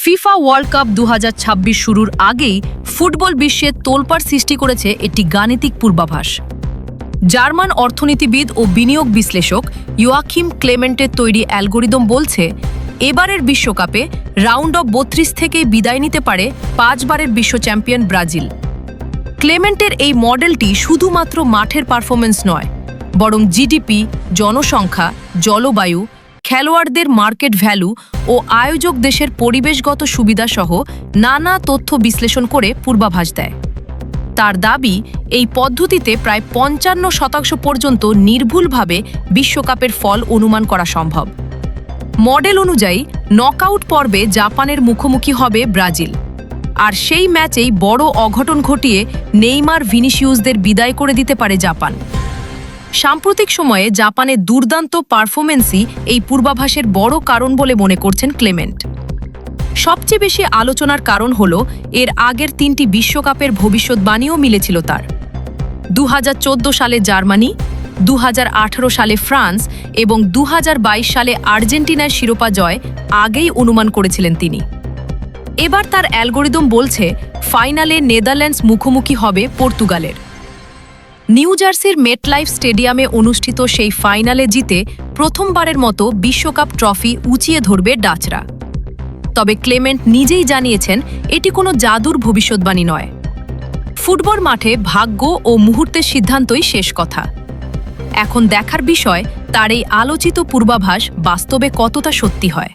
FIFA world cup 2026 শুরুর আগেই football বিশ্বে তোলপাড় সৃষ্টি করেছে একটি গাণিতিক পূর্বাভাস। জার্মান অর্থনীতিবিদ ও বিনিয়োগ বিশ্লেষক ইয়োয়াকিম ক্লেমেন্টের তৈরি অ্যালগোরিদম বলছে, এবারের বিশ্বকাপে রাউন্ড অফ 32 থেকেই বিদায় নিতে পারে 5 বারের বিশ্ব চ্যাম্পিয়ন ব্রাজিল। ক্লেমেন্টের এই মডেলটি শুধুমাত্র মাঠের পারফরমেন্স নয়, বরং জিডিপি, জনসংখ্যা, জলবায়ু, খেলোয়াড়দের মার্কেট ভ্যালু ও আয়োজক দেশের পরিবেশগত সুবিধাসহ নানা তথ্য বিশ্লেষণ করে পূর্বাভাস দেয়। তার দাবি, এই পদ্ধতিতে প্রায় 55% পর্যন্ত নির্ভুলভাবে বিশ্বকাপের ফল অনুমান করা সম্ভব। মডেল অনুযায়ী নকআউট পর্বে জাপানের মুখোমুখি হবে ব্রাজিল, আর সেই ম্যাচেই বড় অঘটন ঘটিয়ে নেইমার, ভিনিসিয়াসদের বিদায় করে দিতে পারে জাপান। সাম্প্রতিক সময়ে জাপানের দুর্দান্ত পারফরমেন্সই এই পূর্বাভাসের বড় কারণ বলে মনে করছেন ক্লেমেন্ট। সবচেয়ে বেশি আলোচনার কারণ হল এর আগের 3টি বিশ্বকাপের ভবিষ্যৎবাণীও মিলেছিল তার। 2014 সালে জার্মানি, 2018 সালে ফ্রান্স এবং 2022 সালে আর্জেন্টিনার শিরোপা জয় আগেই অনুমান করেছিলেন তিনি। এবার তার অ্যালগোরিদম বলছে ফাইনালে নেদারল্যান্ডস মুখোমুখি হবে পর্তুগালের। নিউ জার্সির মেটলাইফ স্টেডিয়ামে অনুষ্ঠিত সেই ফাইনালে জিতে প্রথমবারের মতো বিশ্বকাপ ট্রফি উঁচিয়ে ধরবে ডাচরা। তবে ক্লেমেন্ট নিজেই জানিয়েছেন, এটি কোনো জাদুর ভবিষ্যৎবাণী নয়। ফুটবল মাঠে ভাগ্য ও মুহূর্তের সিদ্ধান্তই শেষ কথা। এখন দেখার বিষয় তার এই আলোচিত পূর্বাভাস বাস্তবে কতটা সত্যি হয়।